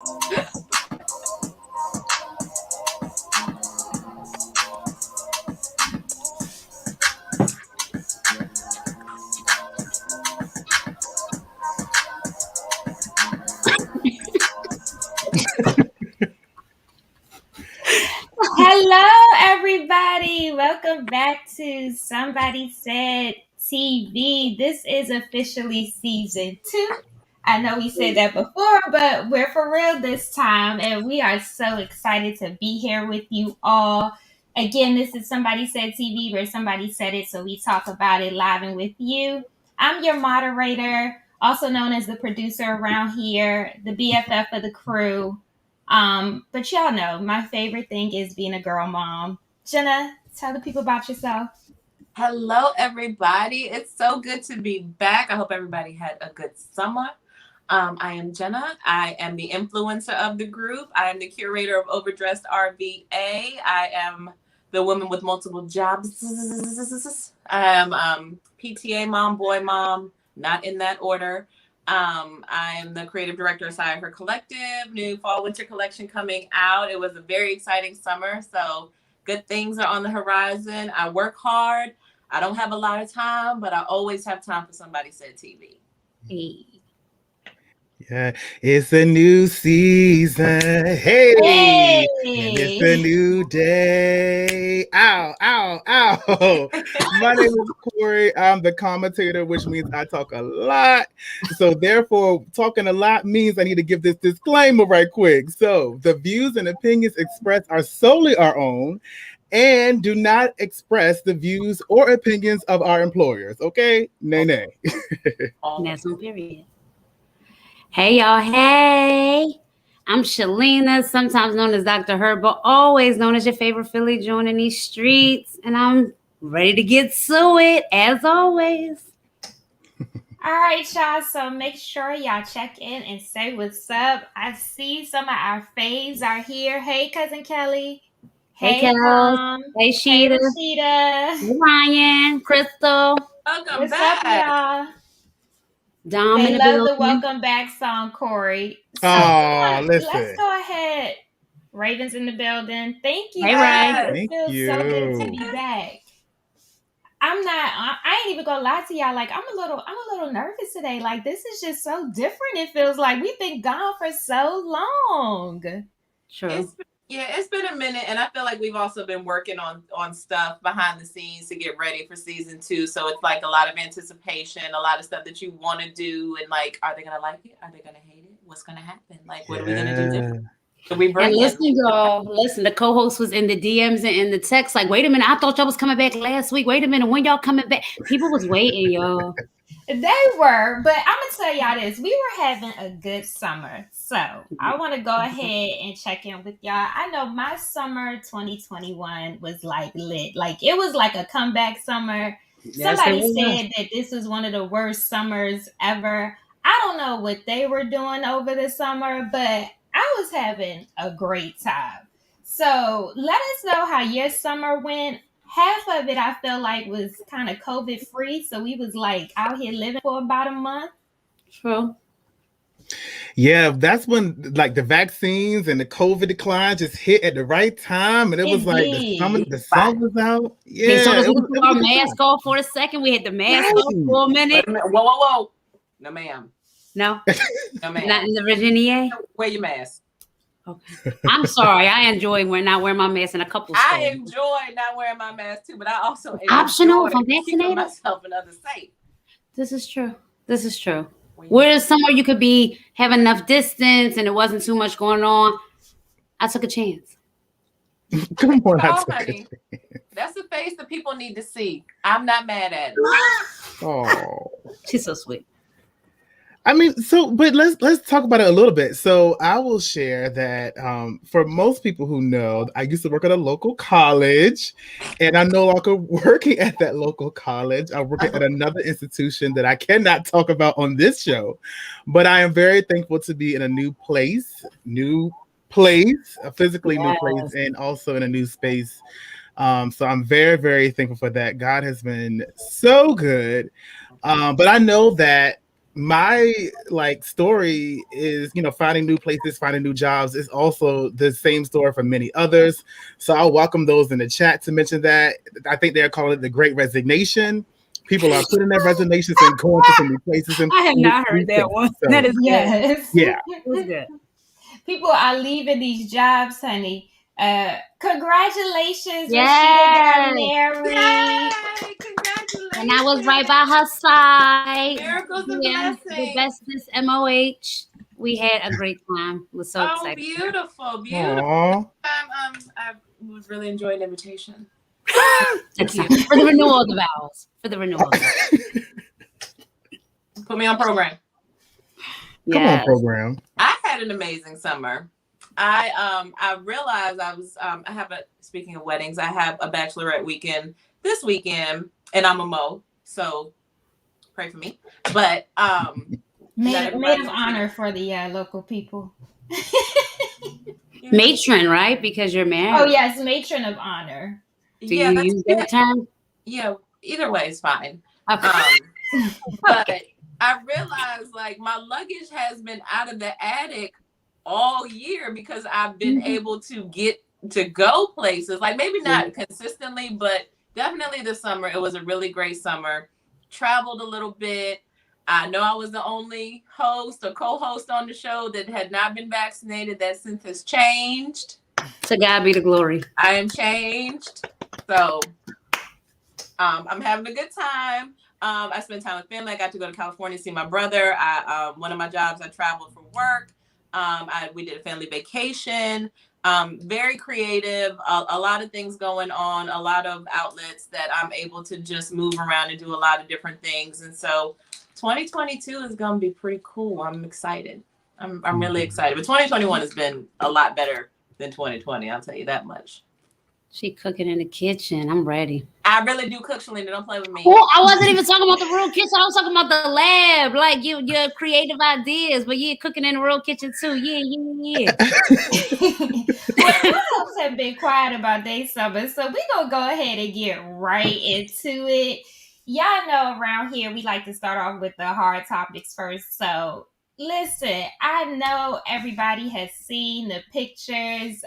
Hello, everybody. Welcome back to Somebody Said TV. This is officially season 2. I know we said that before, but we're for real this time, and we are so excited to be here with you all. Again, this is Somebody Said TV, where somebody said it, so we talk about it live and with you. I'm your moderator, also known as the producer around here, the BFF of the crew. But y'all know my favorite thing is being a girl mom. Jena, tell the people about yourself. Hello, everybody. It's so good to be back. I hope everybody had a good summer. I am Jena. I am the influencer of the group. I am the curator of Overdressed RVA. I am the woman with multiple jobs. I am PTA mom, boy mom, not in that order. I'm the creative director of Sire Her Collective, new fall winter collection coming out. It was a very exciting summer, so good things are on the horizon. I work hard. I don't have a lot of time, but I always have time for Somebody Said TV. Hey. Yeah, it's a new season. Hey, and it's a new day. Ow, ow, ow. My name is Corey. I'm the commentator, which means I talk a lot. So therefore, talking a lot means I need to give this disclaimer right quick. So the views and opinions expressed are solely our own and do not express the views or opinions of our employers. Okay? Nay, nay. That's on period. Hey, y'all. Hey. I'm Shalena, sometimes known as Dr. Herb, but always known as your favorite Philly joining these streets. And I'm ready to get to it, as always. All right, y'all. So make sure y'all check in and say what's up. I see some of our faves are here. Hey, Cousin Kelly. Hey, Hey, Kels. Mom. Hey, Sheeta. Hey, Sheeta. Hey, Ryan. Crystal. Welcome What's back. up, y'all? Dom They in the love the building. welcome back song, Corey. So Listen. let's go ahead. Ravens in the building. Thank you. Hey, guys. Ray. It feels so good to be back. I ain't even gonna lie to y'all. Like I'm a little nervous today. Like this is just so different. It feels like we've been gone for so long. True. It's been a minute, and I feel like we've also been working on stuff behind the scenes to get ready for season 2. So it's like a lot of anticipation, a lot of stuff that you want to do, and like, are they gonna like it? Are they gonna hate it? What's gonna happen? Like, what are we gonna do different? So we bring and listen, y'all. Listen, the co-host was in the DMs and in the text. Like, wait a minute, I thought y'all was coming back last week. Wait a minute, when y'all coming back? People was waiting, y'all. They were, but I'm gonna tell y'all this: we were having a good summer. So I want to go ahead and check in with y'all. I know my summer 2021 was like lit. Like it was like a comeback summer. Somebody said that this was one of the worst summers ever. I don't know what they were doing over the summer, but I was having a great time. So let us know how your summer went. Half of it I feel like was kind of COVID free. So we was like out here living for about a month. True. Yeah, that's when like the vaccines and the COVID decline just hit at the right time, and it was like the sun was out. Yeah, okay, so we took our mask off for a second. We had the mask off for a minute. Whoa. No, ma'am. No. No, ma'am. Not in the Virginia. Wear your mask. Okay. I'm sorry. I enjoy not wearing my mask in a couple stores. I enjoy not wearing my mask too, but I also optional enjoy if I'm vaccinated. keeping myself and others safe. This is true. Whereas somewhere you could have enough distance and it wasn't too much going on. I took a chance. Come on, honey. That's the face that people need to see. I'm not mad at it. Oh, she's so sweet. I mean, but let's talk about it a little bit. So I will share that for most people who know, I used to work at a local college, and I'm no longer working at that local college. I'm working at another institution that I cannot talk about on this show. But I am very thankful to be in a new place, a physically new place, and also in a new space. So I'm very, very thankful for that. God has been so good. But I know that my like story is, finding new places, finding new jobs is also the same story for many others. So I'll welcome those in the chat to mention that. I think they're calling it the Great Resignation. People are putting their resignations and going to some new places and I have new not heard that places. one. So, That is good. Yes. yeah. That was good. People are leaving these jobs, honey. Congratulations, Yes. Rashida got married. Yay! Congratulations. And I was right by her side. Miracles and Yeah, the blessings. bestest MOH. We had a great time. We're so Oh, excited. beautiful, beautiful. Aww. I was really enjoying the invitation. Next time. For the renewal of the vows. For the renewal of the vows. Put me on program. Come on, program. I had an amazing summer. I realized I have speaking of weddings, I have a bachelorette weekend this weekend, and I'm a Mo, so pray for me. But maid of honor for the local people. Matron, right? Because you're married. Oh yes, matron of honor. Do you use that term? Yeah, either way is fine. Okay. But I realized like my luggage has been out of the attic all year because I've been able to get to go places, like maybe not consistently, but definitely this summer. It was a really great summer. Traveled a little bit. I know I was the only host or co-host on the show that had not been vaccinated. That since has changed. To God be the glory. I am changed. So I'm having a good time. I spent time with family. I got to go to California to see my brother. One of my jobs, I traveled for work. We did a family vacation. Very creative. A lot of things going on. A lot of outlets that I'm able to just move around and do a lot of different things. And so 2022 is going to be pretty cool. I'm excited. I'm really excited. But 2021 has been a lot better than 2020. I'll tell you that much. She cooking in the kitchen. I'm ready. I really do cook, Shalena. Don't play with me. Well, I wasn't even talking about the real kitchen. I was talking about the lab, like your creative ideas. But you're cooking in the real kitchen too. Yeah. Well, folks have been quiet about their summer, so we're gonna go ahead and get right into it. Y'all know around here we like to start off with the hard topics first. So listen, I know everybody has seen the pictures.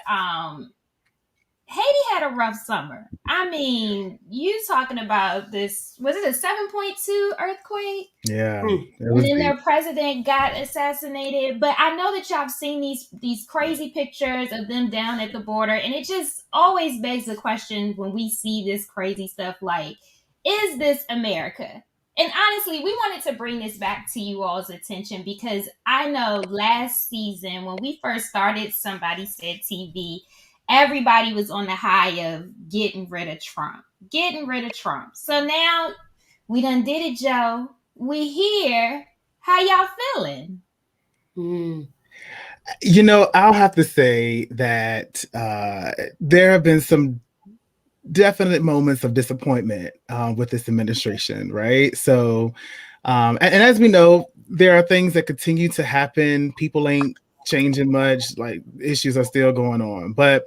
Haiti had a rough summer. I mean, you talking about this, was it a 7.2 earthquake? Yeah. And then their president got assassinated. But I know that y'all have seen these crazy pictures of them down at the border. And it just always begs the question when we see this crazy stuff like, is this America? And honestly, we wanted to bring this back to you all's attention because I know last season when we first started Somebody Said TV, everybody was on the high of getting rid of Trump. So now we done did it, Joe. We here. How y'all feeling? I'll have to say that there have been some definite moments of disappointment with this administration, right? So, and as we know, there are things that continue to happen. People ain't changing much. Like, issues are still going on. But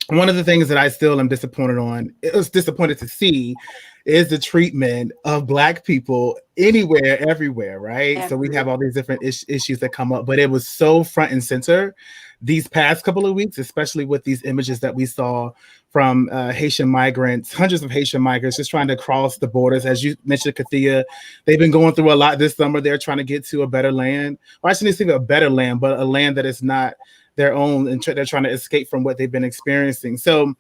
one of the things that I still am disappointed to see is the treatment of Black people anywhere, everywhere, right? So we have all these different issues that come up, but it was so front and center these past couple of weeks, especially with these images that we saw from Haitian migrants, hundreds of Haitian migrants just trying to cross the borders. As you mentioned, Kathia, they've been going through a lot this summer. They're trying to get to a better land. Or I shouldn't say a better land, but a land that is not their own, and they're trying to escape from what they've been experiencing. So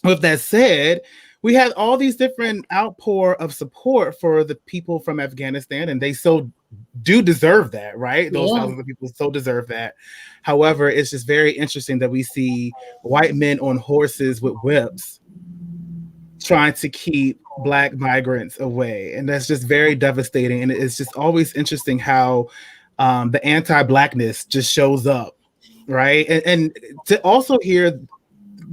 with that said, we had all these different outpour of support for the people from Afghanistan, and they so do deserve that, right? Those thousands of people so deserve that. However, it's just very interesting that we see white men on horses with whips trying to keep Black migrants away. And that's just very devastating. And it's just always interesting how the anti-Blackness just shows up, right? And to also hear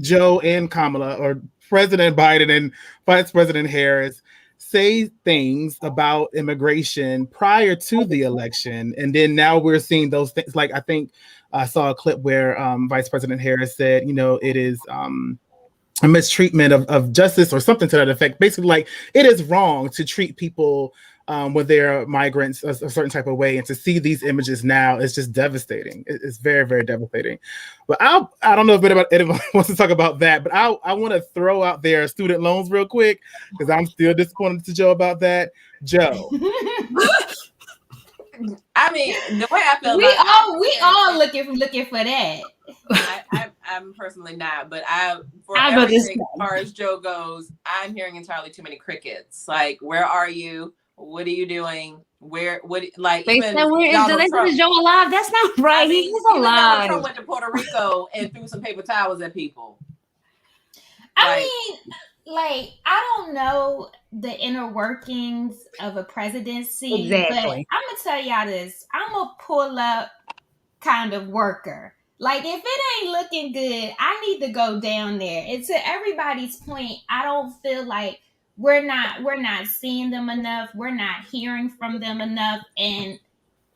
Joe and Kamala, or President Biden and Vice President Harris, say things about immigration prior to the election, and then now we're seeing those things. Like, I think I saw a clip where Vice President Harris said, it is a mistreatment of justice or something to that effect. Basically, like, it is wrong to treat people when they're migrants a certain type of way, and to see these images now is just devastating. It's very, very devastating. But I don't know if anyone wants to talk about that, but I want to throw out there student loans real quick, because I'm still disappointed to Joe about that. Joe. I mean, the way I feel we all looking for that. I'm personally not, but for everything as far as Joe goes, I'm hearing entirely too many crickets. Like, where are you? What are you doing? Even Donald Trump, is Joe alive? That's not right. I mean, he's alive. Donald Trump went to Puerto Rico and threw some paper towels at people. I mean, like, I don't know the inner workings of a presidency, but I'm gonna tell y'all this: I'm a pull up kind of worker. Like, if it ain't looking good, I need to go down there. And to everybody's point, I don't feel like we're not seeing them enough. We're not hearing from them enough. And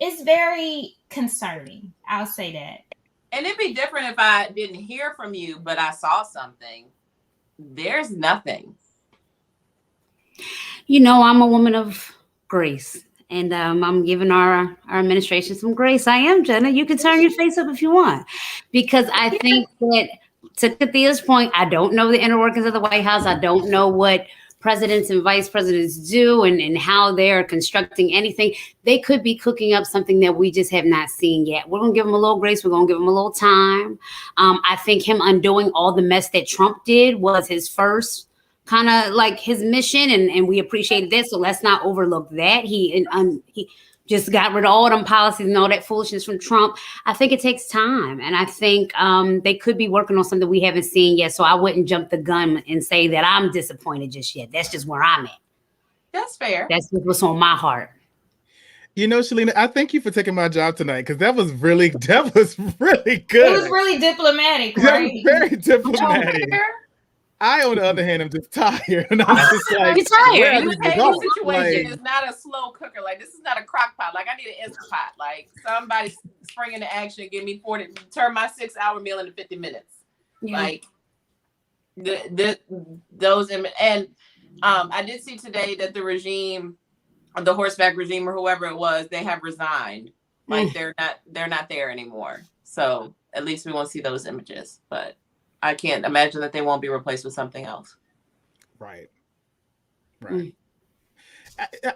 it's very concerning. I'll say that. And it'd be different if I didn't hear from you, but I saw something. There's nothing. You know, I'm a woman of grace. And I'm giving our administration some grace. I am, Jena. You can turn your face up if you want. Because I think that, to Kathia's point, I don't know the inner workings of the White House. I don't know what presidents and vice presidents do and how they're constructing anything. They could be cooking up something that we just have not seen yet. We're going to give them a little grace. We're going to give them a little time. I think him undoing all the mess that Trump did was his first kind of like his mission, and we appreciated that. So let's not overlook that. He just got rid of all them policies and all that foolishness from Trump. I think it takes time, and I think they could be working on something we haven't seen yet. So I wouldn't jump the gun and say that I'm disappointed just yet. That's just where I'm at. That's fair. That's what's on my heart. You know, Shalena, I thank you for taking my job tonight, because that was really good. It was really diplomatic, right? Very diplomatic. I, on the other hand, am just tired, and I'm just like, you're tired. The situation is not a slow cooker. Like, this is not a crock pot. Like, I need an Instant Pot. Like, somebody spring into action, give me turn my 6-hour meal into 50 minutes. Yeah. Like, those, and I did see today that the regime, the horseback regime, or whoever it was, they have resigned. Like, they're not there anymore. So at least we won't see those images, but I can't imagine that they won't be replaced with something else. Right.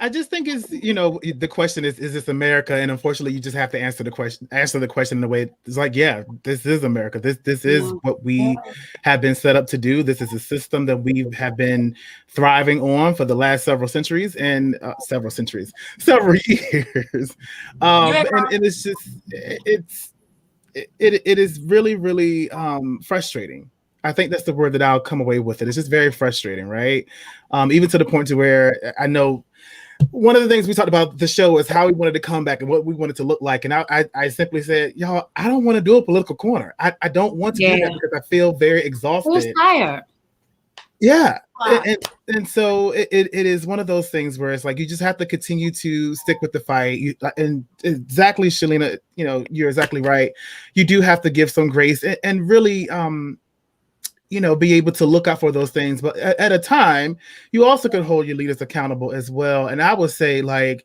I just think the question is this America? And unfortunately, you just have to answer the question in a way. It's like, yeah, this is America. This is what we have been set up to do. This is a system that we have been thriving on for the last several years. And it's just, it is really, really frustrating. I think that's the word that I'll come away with. It's just very frustrating, right? Even to the point to where I know one of the things we talked about the show is how we wanted to come back and what we wanted to look like. And I simply said, y'all, I don't want to do a political corner. I don't want to do that, because I feel very exhausted. Who's tired? Yeah. And so it is one of those things where it's like, you just have to continue to stick with the fight. And exactly, Shalena, you're exactly right. You do have to give some grace and really, be able to look out for those things. But at a time, you also can hold your leaders accountable as well. And I would say, like,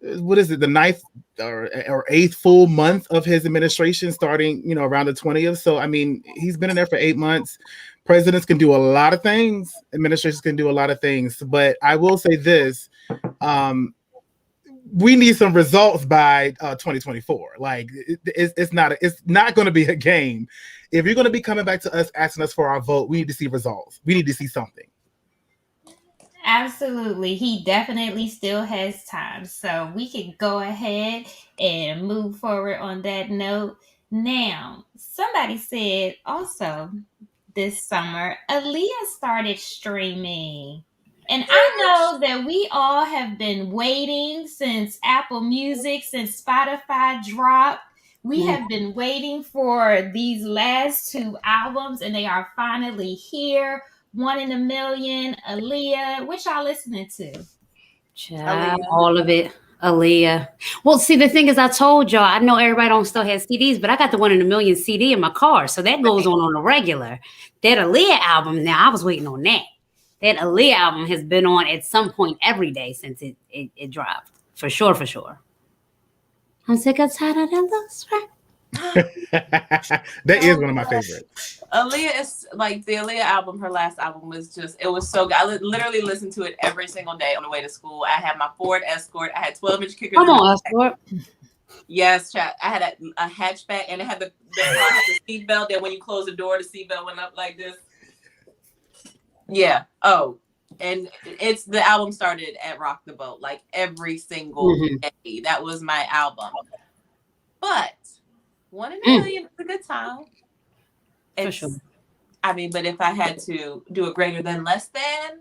what is it, the 9th or 8th full month of his administration, starting, around the 20th. So, I mean, he's been in there for 8 months. Presidents can do a lot of things. Administrations can do a lot of things. But I will say this, we need some results by 2024. Like, it's not going to be a game. If you're going to be coming back to us, asking us for our vote, we need to see results. We need to see something. Absolutely. He definitely still has time. So we can go ahead and move forward on that note. Now, somebody said also this summer, Aaliyah started streaming. And I know that we all have been waiting since Apple Music, since Spotify dropped. We have been waiting for these last 2 albums, and they are finally here. 1 in a Million, Aaliyah. What y'all listening to? Child, all of it. Aaliyah. Well, see, the thing is, I told y'all, I know everybody don't still have CDs, but I got the 1 in a Million CD in my car, so that goes on a regular. That Aaliyah album, now I was waiting on that. that Aaliyah album has been on at some point every day since it dropped. For sure. I'm sick of tired of those right. That is one of my favorites. Aaliyah is like the Aaliyah album. Her last album was it was so good. I literally listened to it every single day on the way to school. I had my Ford Escort. I had 12-inch kickers. Come on, Escort. Yes, chat. I had a hatchback, and it had the seat belt. That when you close the door, the seat belt went up like this. Yeah. Oh, and the album started at Rock the Boat like every single day. That was my album. But 1 in a Million is a good time. For sure. I mean, but if I had to do a greater than less than,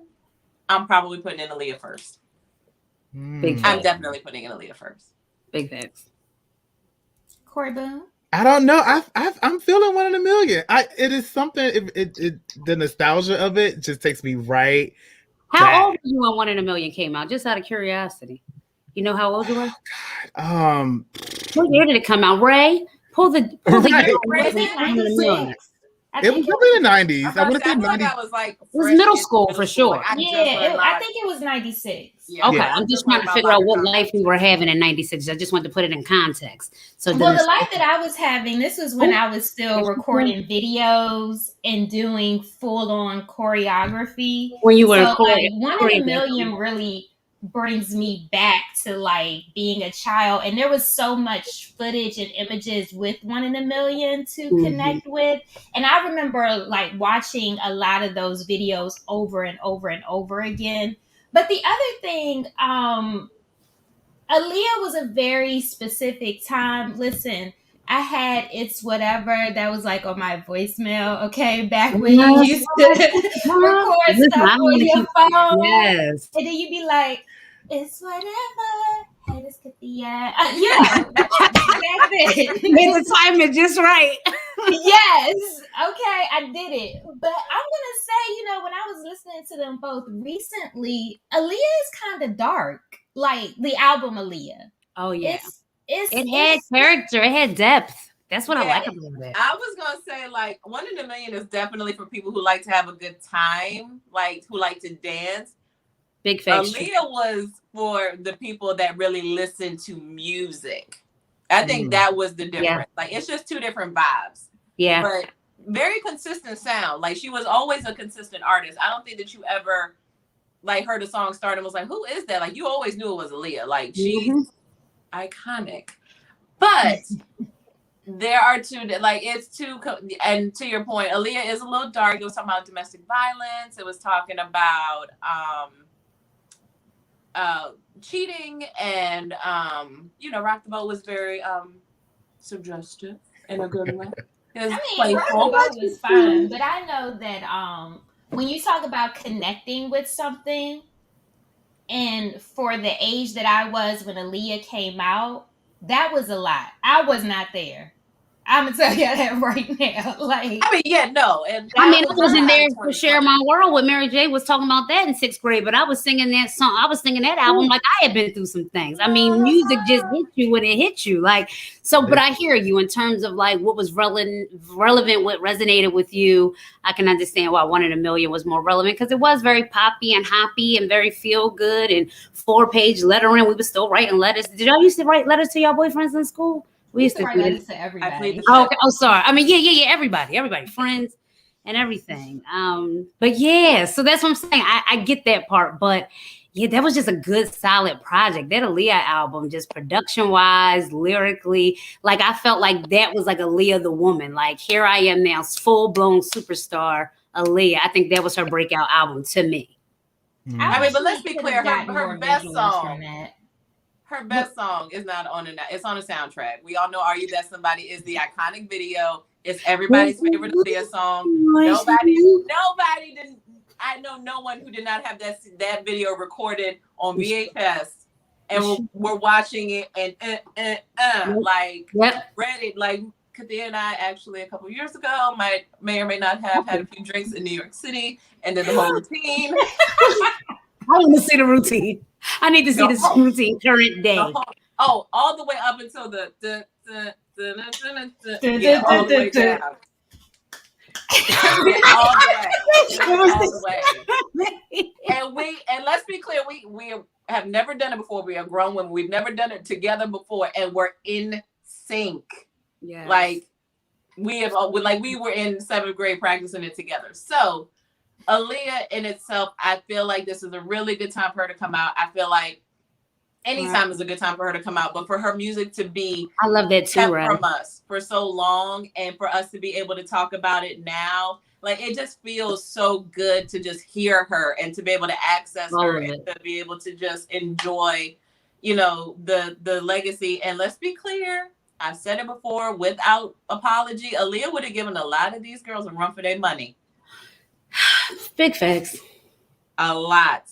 I'm probably putting in Aaliyah first. Big I'm definitely putting in Aaliyah first. Big facts. Corey Boone. I don't know. I'm feeling 1 in a Million. It is something. The nostalgia of it just takes me right. How old were you when 1 in a Million came out? Just out of curiosity. You know how old you were? What year did it come out? Ray, pull the year. Was it 96? It was probably the 90s. I want to say 90s. I was like, it was middle school for sure. I think it was 96. Yeah. Okay, I'm just trying to figure out what life we were having in 96. I just want to put it in context. So the life that I was having, this was when I was still recording videos and doing full-on choreography. When you were like 1 in a Million really brings me back to like being a child, and there was so much footage and images with 1 in a Million to connect with, and I remember like watching a lot of those videos over and over and over again. But the other thing, Aaliyah was a very specific time. Listen, I had It's Whatever that was like on my voicemail, okay, back when you used to record stuff on your phone. Yes. And then you'd be like, it's whatever. Hey, this Kathia. Back then. Made the timing just right. Yes. Okay, I did it. But I'm going to say, when I was listening to them both recently, Aaliyah is kind of dark. Like the album Aaliyah. Oh, yeah. It had character. It had depth. That's what I like about it. I was going to say, like, 1 in a Million is definitely for people who like to have a good time, like, who like to dance. Big face. Aaliyah was for the people that really listen to music. I think that was the difference. Yeah. Like, it's just two different vibes. Yeah. But very consistent sound. Like, she was always a consistent artist. I don't think that you ever, like, heard a song start and was like, who is that? Like, you always knew it was Aaliyah. Like, she's iconic. But there are two, like, it's two, and to your point, Aaliyah is a little dark. It was talking about domestic violence. It was talking about cheating, and Rock the Boat was very suggestive in a good way. Rock the Boat was fun, but I know that when you talk about connecting with something, and for the age that I was when Aaliyah came out, that was a lot. I was not there. I'm gonna tell you that right now. Like, I mean, yeah, no, and I was in there to Share My World with Mary J. Was talking about that in 6th grade, but I was singing that song. I was singing that album like I had been through some things. I mean, music just hit you when it hit you, like so. But I hear you in terms of like what was relevant, what resonated with you. I can understand why 1 in a Million was more relevant because it was very poppy and hoppy and very feel good and 4-page lettering. We were still writing letters. Did y'all used to write letters to your boyfriends in school? We used to write letters to everybody. Okay. Oh, sorry. I mean, yeah. Everybody, friends and everything. But yeah, so that's what I'm saying. I get that part, but yeah, that was just a good, solid project. That Aaliyah album, just production-wise, lyrically, like I felt like that was like Aaliyah the woman. Like here I am now, full-blown superstar Aaliyah. I think that was her breakout album to me. I mean, but let's be clear, her best song. Her best song is not on it's on a soundtrack. We all know "Are You That Somebody" is the iconic video. It's everybody's favorite Aaliyah song. Nobody didn't. I know no one who did not have that video recorded on VHS and we're watching it and ready. Like Kathia and I actually a couple years ago may or may not have had a few drinks in New York City and then the whole routine. I want to see the routine. I need to see this routine current day. All the way up until all the way down. All the way. No way. And let's be clear, we have never done it before. We are grown women. We've never done it together before, and we're in sync. Yes. Like we were in 7th grade practicing it together. So Aaliyah in itself, I feel like this is a really good time for her to come out. I feel like anytime is a good time for her to come out, but for her music to be I love that too, kept right? from us for so long, and for us to be able to talk about it now, like it just feels so good to just hear her and to be able to access her and to be able to just enjoy, the legacy. And let's be clear, I've said it before, without apology, Aaliyah would have given a lot of these girls a run for their money. Big facts. A lot.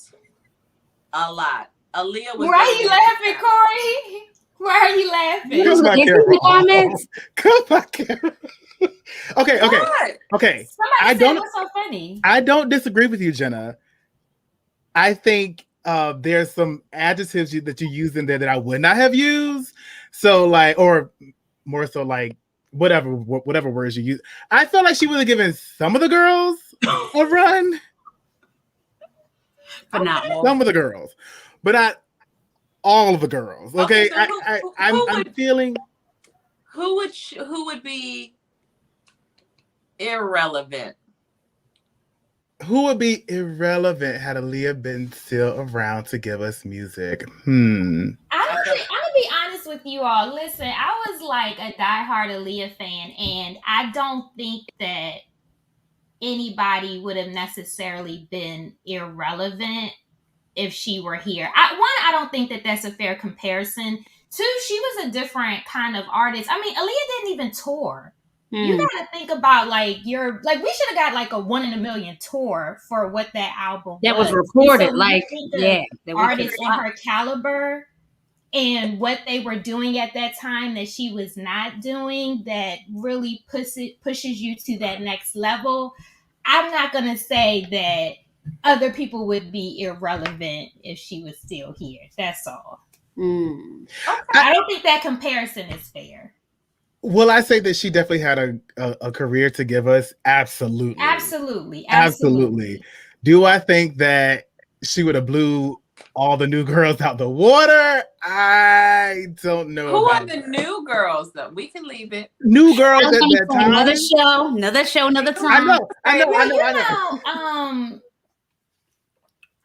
Aaliyah was. Why are you laughing, Corey? Why are you laughing? Come back here. In the comments. Come back here. Okay. Somebody said, what's so funny? I don't disagree with you, Jena. I think there's some adjectives that you use in there that I would not have used. So or more so whatever words you use. I felt like she would have given some of the girls a run. Phenomenal. Some of the girls, but not all of the girls. Okay, so I'm feeling. Who would be irrelevant? Who would be irrelevant had Aaliyah been still around to give us music? I'm gonna be honest with you all. Listen, I was like a diehard Aaliyah fan, and I don't think that anybody would have necessarily been irrelevant if she were here. I don't think that that's a fair comparison. 2, she was a different kind of artist. I mean, Aaliyah didn't even tour. You gotta think about we should have got a 1 in a million tour for what that album that was recorded. So artists on her caliber and what they were doing at that time that she was not doing, that really pushes you to that next level. I'm not gonna say that other people would be irrelevant if she was still here. That's all. Okay. I don't think that comparison is fair. Will I say that she definitely had a career to give us? Absolutely. Do I think that she would have blew all the new girls out the water? I don't know. Who are the new girls, though? We can leave it. New girls at that time. Another show, another time. I know.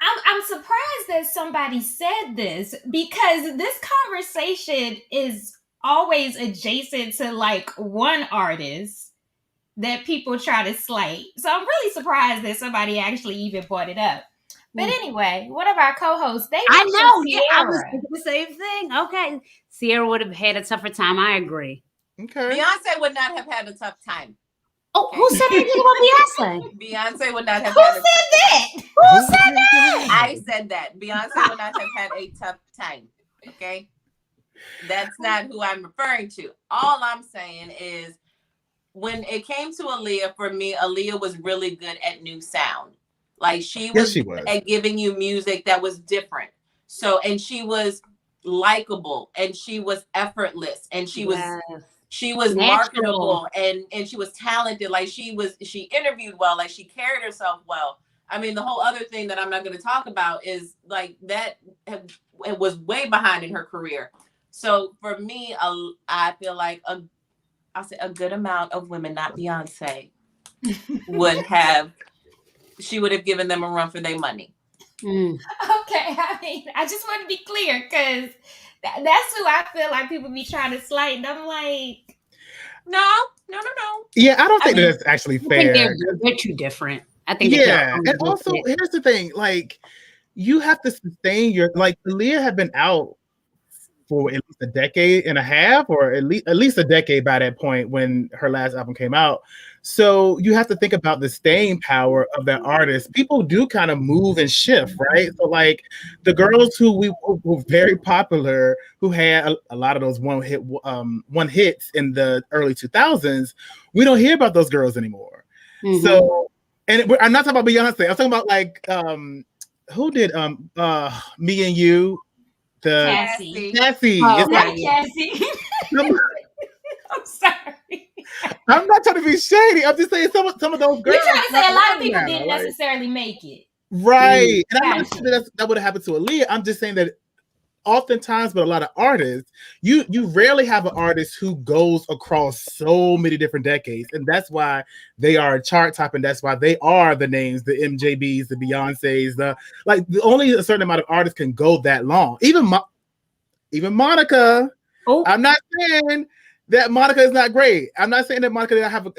I'm surprised that somebody said this, because this conversation is always adjacent to one artist that people try to slight. So I'm really surprised that somebody actually even brought it up. But anyway, one of our co-hosts, I was thinking the same thing. Okay. Sierra would have had a tougher time. I agree. Okay. Beyonce would not have had a tough time. Oh, okay. Who said anything about Beyonce? Beyonce would not have Who said that? Who said that? I said that. Beyonce would not have had a tough time. Okay? That's not who I'm referring to. All I'm saying is, when it came to Aaliyah, for me, Aaliyah was really good at new sound. She was at giving you music that was different. So, and she was likable, and she was effortless, and she was marketable, and she was talented. She interviewed well, she carried herself well. I mean, the whole other thing that I'm not going to talk about is it was way behind in her career. So for me, I feel like I'll say a good amount of women, not Beyonce, she would have given them a run for their money. Okay, I mean, I just want to be clear, because that's who I feel like people be trying to slight, and I'm like, no. Yeah, I don't think that's actually fair. They're too different. I think. Yeah, and also here's the thing: you have to sustain your Aaliyah had been out for at least a decade and a half, or at least a decade by that point when her last album came out. So you have to think about the staying power of that artist. People do kind of move and shift, right? So the girls who were very popular, who had a lot of those one hits in the early 2000s, we don't hear about those girls anymore. Mm-hmm. So, and I'm not talking about Beyonce. I'm talking about who did Me and You? Cassie. Cassie. Oh, Cassie. I'm sorry. I'm not trying to be shady. I'm just saying some of those girls. You're trying to say a lot of people now, didn't like, necessarily make it. right. And I'm not Gotcha. saying that would have happened to Aaliyah. I'm just saying that oftentimes, but a lot of artists, you rarely have an artist who goes across so many different decades, and that's why they are a chart top, and that's why they are the names, the MJBs, the Beyoncés, only a certain amount of artists can go that long. Even Monica. Oh, I'm not saying that Monica is not great. I'm not saying that Monica did not have a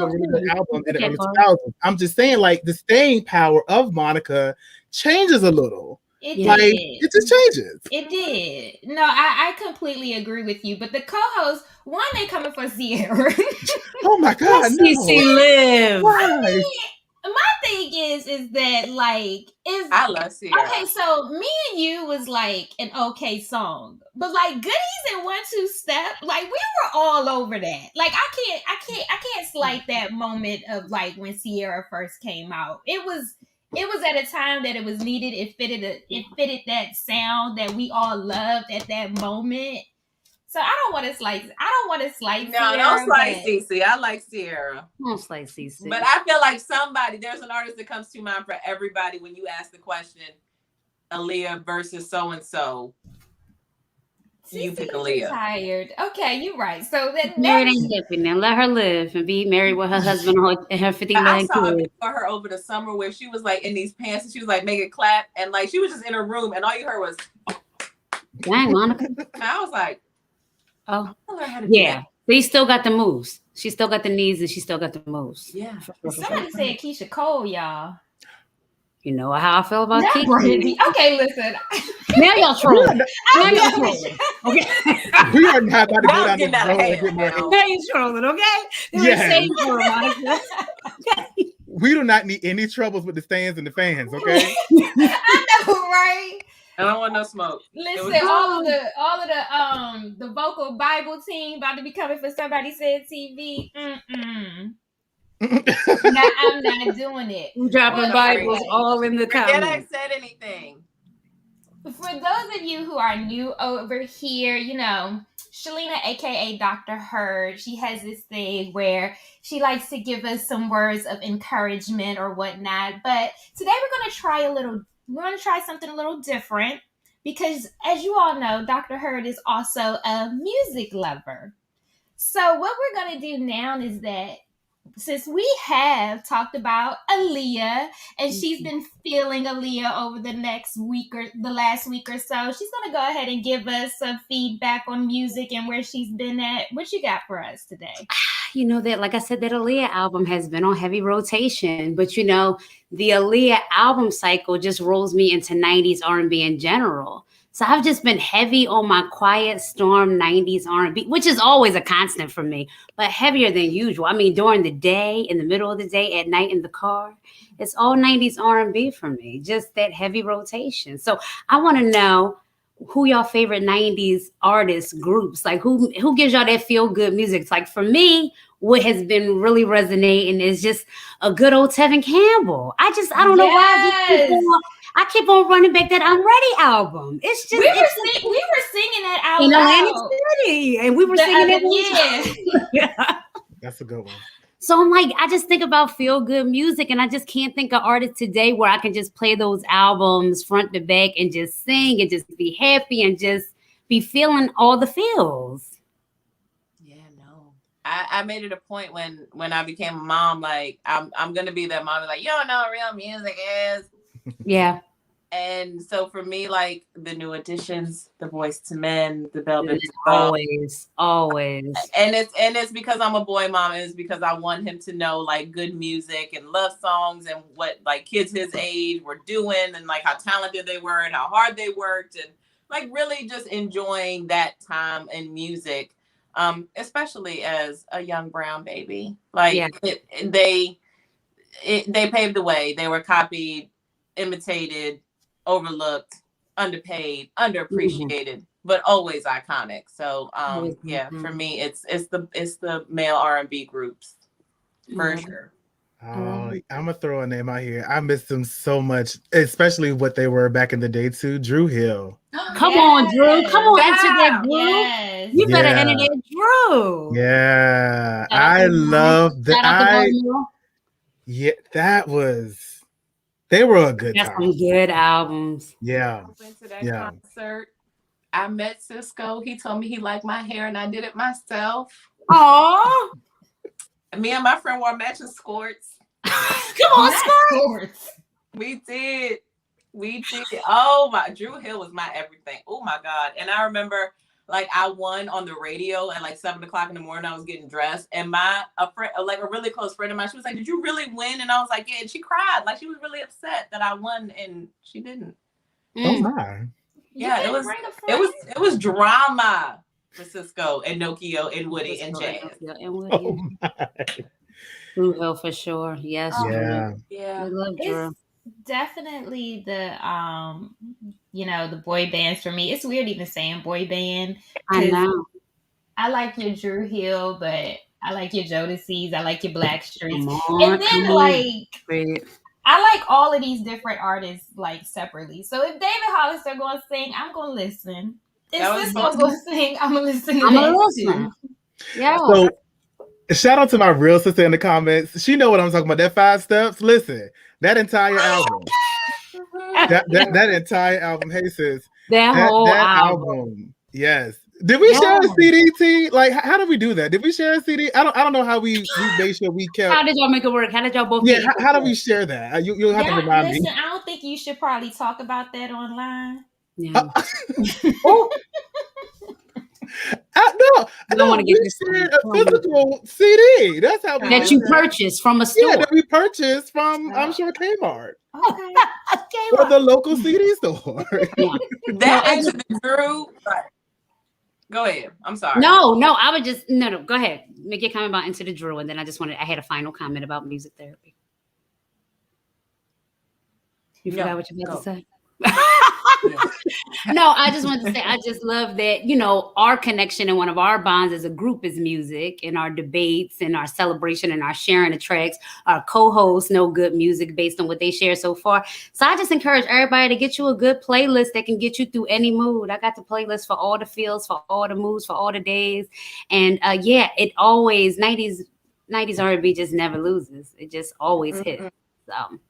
really good album in the early 2000s. I'm just saying, like, the staying power of Monica changes a little. It Like, did. it just changes. It did. No, I completely agree with you. But the co-host, one, they coming for Sierra. Oh my God, no. CC live. Why? My thing is that, like, I love Sierra. Okay, so Me and You was like an okay song, but like Goodies and 1-2-Step, like we were all over that. Like I can't slight that moment of like when Sierra first came out. It was at a time that it was needed. It fitted that sound that we all loved at that moment. So I don't want to slight. No, Sierra, don't slice CC. I like Sierra. Don't slice CC. But I feel like there's an artist that comes to mind for everybody when you ask the question, Aaliyah versus so and so. You pick Aaliyah. Tired. Okay, you're right. So married ain't happy now. Let her live and be married with her husband and her 59 I saw a kids. video of her over the summer where she was like in these pants and she was like make it clap and like she was just in her room and all you heard was dang Monica. And I was like, oh yeah. But he still got the moves. She still got the knees and she still got the moves. Yeah. Somebody said Keisha Cole, y'all. You know how I feel about Keisha. Okay, listen. Now y'all trolling. Okay. We are not about to go down this road. Now you're trolling, okay? Yes. We do not need any troubles with the stands and the fans, okay? I know, right? I don't want no smoke. Listen, all of the vocal Bible team about to be coming for Somebody Said TV. I'm not doing it. Dropping Bibles all in the comments. Forget I said anything. For those of you who are new over here, you know, Shalena, aka Dr. Heard, she has this thing where she likes to give us some words of encouragement or whatnot. But today we're going to try something a little different because, as you all know, Dr. Heard is also a music lover. So what we're going to do now is that since we have talked about Aaliyah and she's been feeling Aaliyah over the last week or so, she's going to go ahead and give us some feedback on music and where she's been at. What you got for us today? You know that, like I said, that Aaliyah album has been on heavy rotation, but you know, the Aaliyah album cycle just rolls me into 90s R&B in general. So I've just been heavy on my Quiet Storm 90s R&B, which is always a constant for me, but heavier than usual. I mean, during the day, in the middle of the day, at night in the car, it's all 90s R&B for me, just that heavy rotation. So I want to know who y'all favorite 90s artists, groups, like who gives y'all that feel good music. It's like for me, what has been really resonating is just a good old Tevin Campbell. I don't know why I keep on running back that I'm Ready album. It's just we were singing that out in loud. Atlantic City, and we were singing it. Yeah, that's a good one. So I'm like, I just think about feel good music, and I just can't think of artists today where I can just play those albums front to back and just sing and just be happy and just be feeling all the feels. Yeah, no. I made it a point when I became a mom, like I'm gonna be that mom like, you don't know what real music is. Yeah. And so for me, like the New Editions, the Boyz II Men, the Velvet, always. And it's because I'm a boy mom, and it's because I want him to know like good music and love songs and what like kids his age were doing and like how talented they were and how hard they worked and like really just enjoying that time in music, especially as a young brown baby. Like they paved the way. They were copied, imitated, overlooked, underpaid, underappreciated, but always iconic. So for me it's the male R&B groups for sure. Oh, I'm gonna throw a name out here. I miss them so much, especially what they were back in the day too. Drew Hill. Come on, Drew. Come on, enter that, Yeah. Drew. Yes. You better enter Yeah. that, Drew. Yeah, Shout out I to love that. Shout out to Baltimore. Yeah, they were a good Got time. some good albums. Yeah, I went to that yeah. concert. I met Cisco. He told me he liked my hair, and I did it myself. Aw. Me and my friend wore matching skirts. Come on, Scott. We did. Oh my, Drew Hill was my everything. Oh my God. And I remember like I won on the radio at like 7:00 in the morning. I was getting dressed, and a friend, like a really close friend of mine, she was like, "Did you really win?" And I was like, "Yeah." And she cried, like she was really upset that I won, and she didn't. Oh my. Yeah, it was drama for Cisco and Nokia and Woody and Jazz. Oh my. Drew Hill for sure. Yes, Yeah. Yeah. we love Drew. It's definitely the the boy bands for me. It's weird even saying boy band. I know. I like your Drew Hill, but I like your Jodeci's. I like your Blackstreets. Come on, And then Great. I like all of these different artists like separately. So if David Hollister gonna sing, I'm gonna listen. If Cisco gonna sing, I'm gonna listen to that too. Yeah. So shout out to my real sister in the comments. She know what I'm talking about. That 5 steps. Listen, that entire album. that entire album. Hey sis. That whole album. Yes. Did we share a CD? Like, how did we do that? Did we share a CD? I don't know how we made sure we kept. How did y'all make it work? How did y'all both? Yeah. How do we share that? You'll have to remind me. I don't think you should probably talk about that online. Yeah. I don't want to get this a physical CD. That's how we that you purchased from a store. Yeah, that we purchased from I'm sure Kmart. Okay. Or the local CD store. That answer the Drew. Go ahead. I'm sorry. No. I would just no. Go ahead. Make your comment about Into the Drew, and then I had a final comment about music therapy. You forgot what you were about to say? No, I just wanted to say I just love that, our connection and one of our bonds as a group is music, and our debates and our celebration and our sharing the tracks. Our co-hosts know good music based on what they share so far. So I just encourage everybody to get you a good playlist that can get you through any mood. I got the playlist for all the feels, for all the moods, for all the days. And it always 90s R&B just never loses. It just always hits. So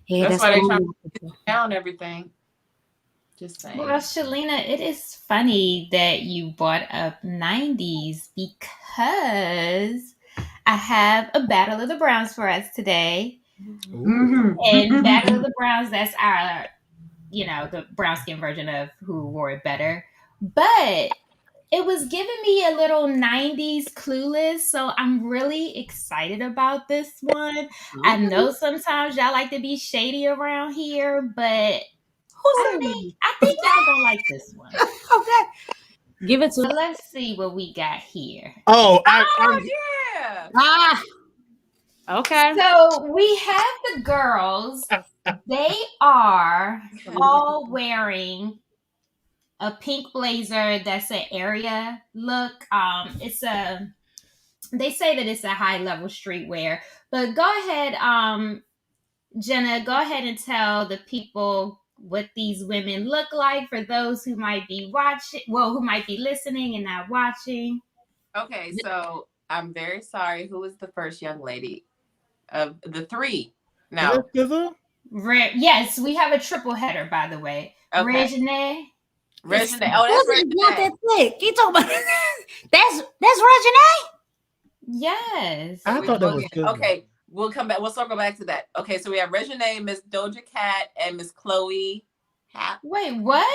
yeah, that's why they try to get down everything. Just saying. Well, Shalena, it is funny that you brought up 90s because I have a Battle of the Browns for us today. Mm-hmm. And Battle of the Browns, that's our, the brown skin version of Who Wore It Better. But it was giving me a little 90s Clueless, so I'm really excited about this one. Mm-hmm. I know sometimes y'all like to be shady around here, but I think y'all gonna like this one. Okay. Give it to me. So let's see what we got here. Yeah. Okay. So we have the girls. They are all wearing a pink blazer that's an area look. They say that it's a high level streetwear, but go ahead, Jena, go ahead and tell the people what these women look like for those who might be who might be listening and not watching. Okay, so I'm very sorry. Who was the first young lady of the three? Now, yes, we have a triple header, by the way. Okay. Regine. Oh, that's Regine. Not that thick. You talking about that's Regine? Yes. I thought that was good. Okay, we'll come back. We'll circle back to that. Okay, so we have Regine, Miss Doja Cat, and Miss Chloe. Wait, what?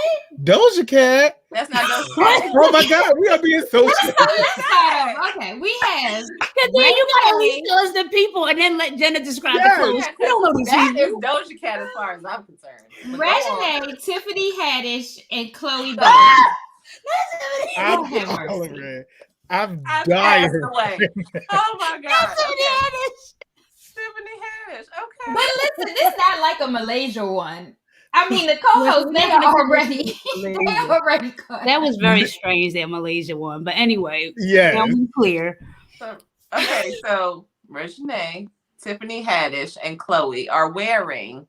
Doja Cat? That's not Doja Cat. Oh my God, we are being so Okay, we have. Because then you got to list those the people and then let Jena describe the clothes. We don't know that is Doja Cat as far as I'm concerned. Regine, Tiffany Haddish, and Chloe Bailey. I'm dying. Away. Oh my God. Tiffany Haddish. Okay. But listen, this is not like a Malaysia one. I mean, the co-hosts, they are already caught. That was very strange, that Malaysia one. But anyway, yeah, clear. So Regine, Tiffany Haddish, and Chloe are wearing.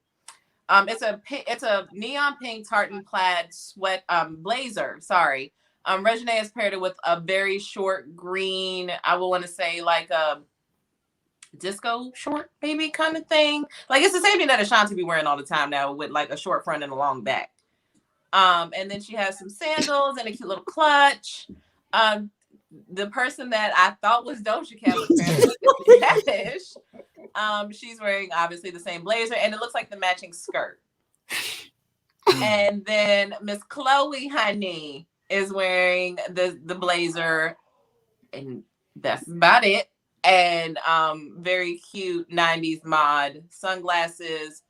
It's a neon pink tartan plaid sweat blazer. Sorry. Regine has paired it with a very short green. I would want to say like a disco short, maybe kind of thing. Like it's the same thing that Ashanti be wearing all the time now, with like a short front and a long back. And then she has some sandals and a cute little clutch. The person that I thought was Doja Cat was Haddish. She's wearing obviously the same blazer, and it looks like the matching skirt. And then Miss Chloe, honey, is wearing the blazer, and that's about it. And very cute 90s mod sunglasses.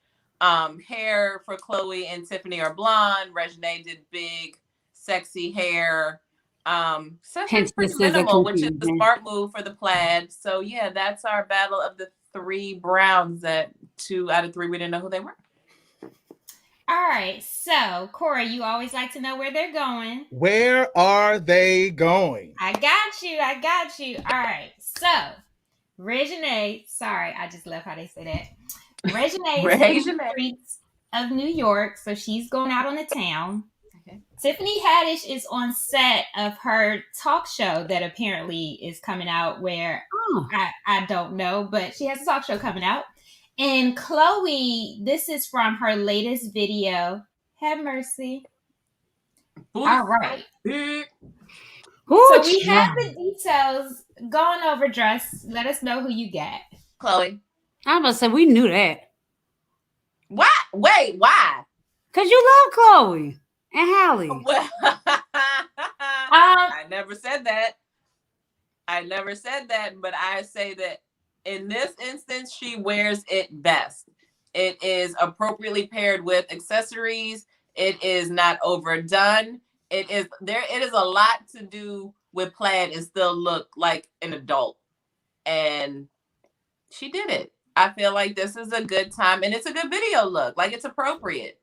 Hair for Chloe and Tiffany are blonde. Regine did big, sexy hair. Hence pretty minimal, which is the smart move for the plaid. So yeah, that's our battle of the three browns that 2 out of 3 we didn't know who they were. All right, so Corey, you always like to know where they're going. Where are they going? I got you. All right, so Regine, sorry, I just love how they say that. Regine is in the streets of New York, so she's going out on the town. Okay. Tiffany Haddish is on set of her talk show that apparently is coming out where I don't know, but she has a talk show coming out. And Chloe, this is from her latest video. Have mercy. All right. So we have the details. Going over dress. Let us know who you got. Chloe. I'm about to say, we knew that. What? Wait, why? Because you love Chloe and Hallie. Well, I never said that. But I say that in this instance, she wears it best. It is appropriately paired with accessories. It is not overdone. It is a lot to do with plaid and still look like an adult. And she did it. I feel like this is a good time, and it's a good video look. Like, it's appropriate.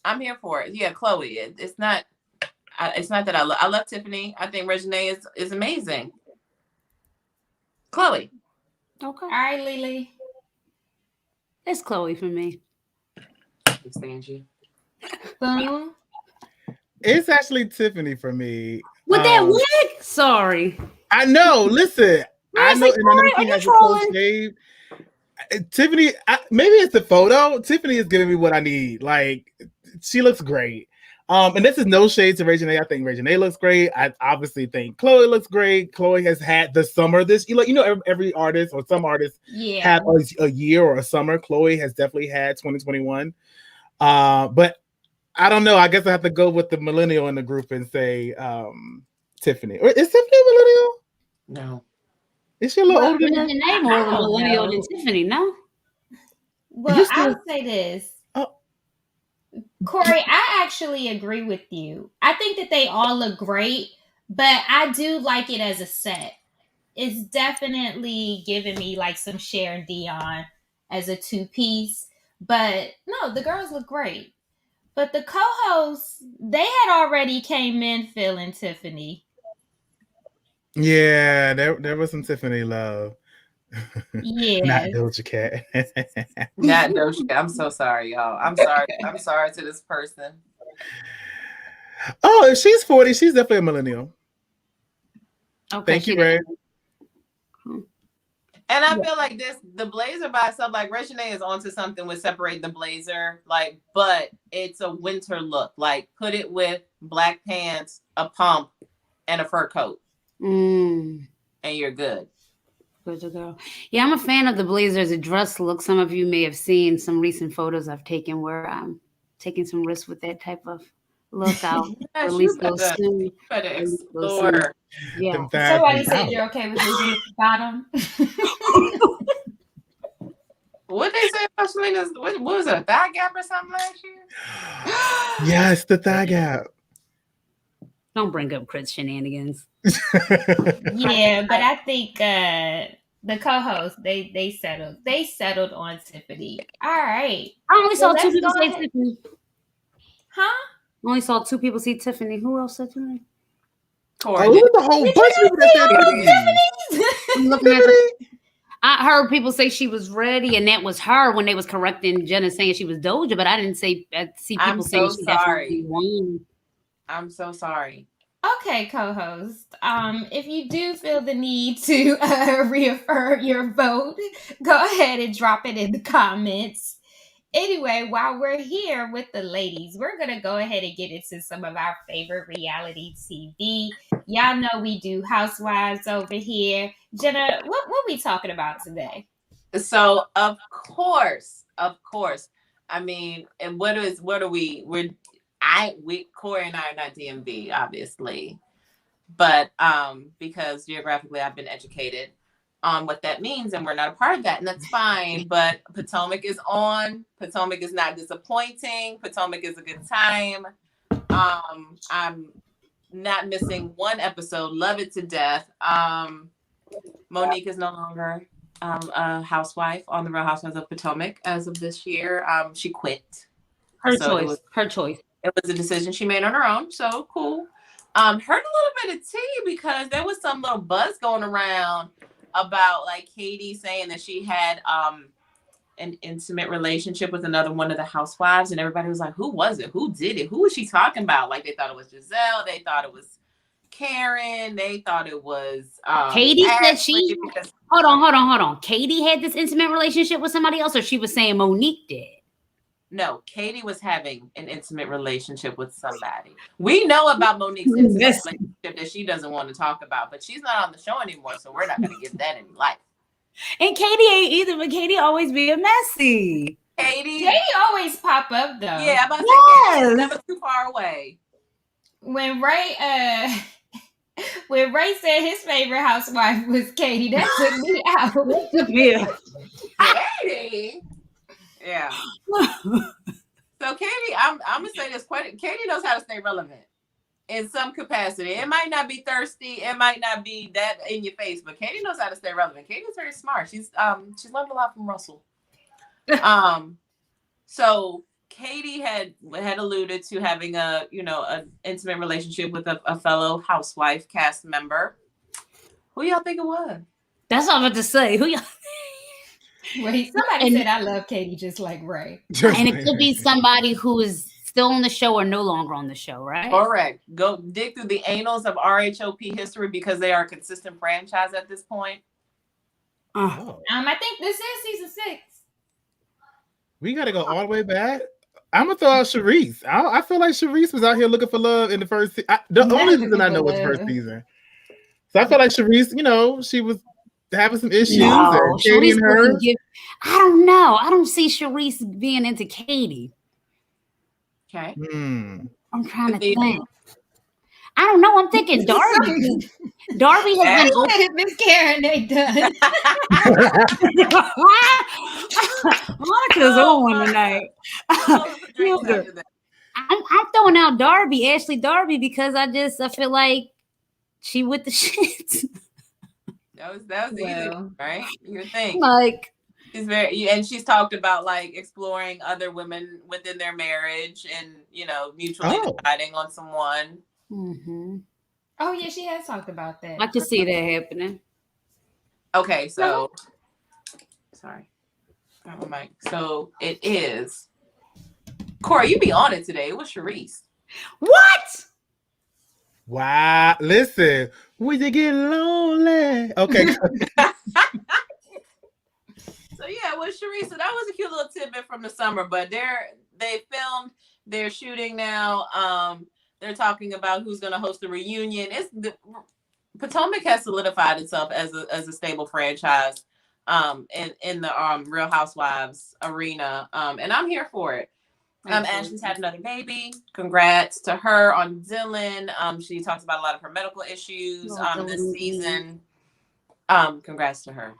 I'm here for it. Yeah, Chloe. It's not that I love Tiffany. I think Regine is amazing. Chloe. Okay. All right, Lily. It's Chloe for me. Stand you. Boom. It's actually Tiffany for me. With that wig? Sorry. I know. Listen. I know. And has a close shave. Tiffany, maybe it's the photo. Tiffany is giving me what I need. Like, she looks great. And this is no shade to Regine. I think Regine looks great. I obviously think Chloe looks great. Chloe has had the summer. Every artist or some artists have a year or a summer. Chloe has definitely had 2021. But I don't know. I guess I have to go with the millennial in the group and say Tiffany. Or is Tiffany a millennial? No. Is she a little older than that? Regine more of a millennial than Tiffany, no? Well, I'll say this. Corey, I actually agree with you. I think that they all look great, but I do like it as a set. It's definitely giving me like some Cher and Dion as a 2-piece. But no, the girls look great. But the co-hosts, they had already came in feeling Tiffany. Yeah, there was some Tiffany love. Yeah. Not Doja Cat. Not Doja Cat. I'm so sorry, y'all. I'm sorry to this person. Oh, if she's 40, she's definitely a millennial. Okay. Thank you, Ray. And I feel like the blazer by itself, like Regine is onto something with separating the blazer, like, but it's a winter look. Like, put it with black pants, a pump, and a fur coat. And you're good. Good to go. Yeah, I'm a fan of the blazer as a dress look. Some of you may have seen some recent photos I've taken where I'm taking some risks with that type of look. I'll release those soon. You better explore. Yeah. Somebody said you're okay with losing the bottom. What they say about Shalena? What was it, a thigh gap or something last year? Yes, the thigh gap. Don't bring up Chris shenanigans. Yeah, but I think the co-hosts they settled on Tiffany. All right. I only saw 2 people say Tiffany. Huh? I only saw 2 people see Tiffany. Who else said Tiffany? Corey. Oh, the whole bunch of people that said Tiffany. I'm looking at I heard people say she was ready, and that was her when they was correcting Jena saying she was Doja, but I didn't see I'm people saying so she sorry. definitely won. I'm so sorry. Okay, co-host. If you do feel the need to reaffirm your vote, go ahead and drop it in the comments. Anyway, while we're here with the ladies, we're gonna go ahead and get into some of our favorite reality TV. Y'all know we do Housewives over here. Jenna, what we talking about today? So of course. I mean, and what are we? Corey and I are not DMV, obviously, but because geographically I've been educated on what that means, and we're not a part of that, and that's fine. But Potomac is on. Potomac is not disappointing. Potomac is a good time. I'm not missing one episode. Love it to death. Monique is no longer a housewife on the Real Housewives of Potomac as of this year. She quit. Her choice. It was a decision she made on her own. So cool. Heard a little bit of tea because there was some little buzz going around about like Katie saying that she had an intimate relationship with another one of the housewives, and everybody was like, who was it? Who did it? Who was she talking about? Like they thought it was Giselle, they thought it was Karen, they thought it was Katie said she because... hold on. Katie had this intimate relationship with somebody else, or she was saying Monique did? No, Katie was having an intimate relationship with somebody. We know about Monique's intimate relationship that she doesn't want to talk about, but she's not on the show anymore, so we're not going to give that any life. And Katie ain't either, but Katie always being messy. Katie always pop up though. Yeah, I'm about to say Katie was never too far away. When Ray said his favorite housewife was Katie, that took me out. Katie. Yeah. So Katie, I'm gonna say this. Katie knows how to stay relevant in some capacity. It might not be thirsty, it might not be that in your face, but Katie knows how to stay relevant. Katie's very smart. She's learned a lot from Russell. So Katie had alluded to having an intimate relationship with a fellow housewife cast member. Who y'all think it was? That's what I'm about to say. Who y'all? Wait, somebody said I love Katie just like Ray. And it could be somebody who is still on the show or no longer on the show, right? Correct. Go dig through the annals of RHOP history because they are a consistent franchise at this point. I think this is season 6. We gotta go all the way back. I'm gonna throw out Sharice. I feel like Sharice was out here looking for love in the first. The only reason I know was first season. So I feel like Sharice, she was having some issues. No, Katie and her. I don't know. I don't see Sharice being into Katie. Okay. I'm trying to think. I don't know. I'm thinking Darby. Darby has been Miss Karen, they done. Monica's on one tonight. I'm throwing out Darby, Ashley Darby, because I feel like she with the shit. That was easy, right? You would think. Like she's talked about like exploring other women within their marriage and mutually deciding on someone. Mm-hmm. Oh yeah, she has talked about that. I can see that happening. Okay, so sorry. Oh, my mic. So it is Corey, you be on it today. It was Sharice. What? Wow. Listen, when you get lonely. Okay. So yeah, it was Sharice. So that was a cute little tidbit from the summer, but they filmed, they're shooting now. They're talking about who's going to host the reunion. Potomac has solidified itself as a stable franchise in the Real Housewives arena, and I'm here for it. Ashley's had another baby. Congrats to her on Dylan. She talks about a lot of her medical issues this season. Congrats to her.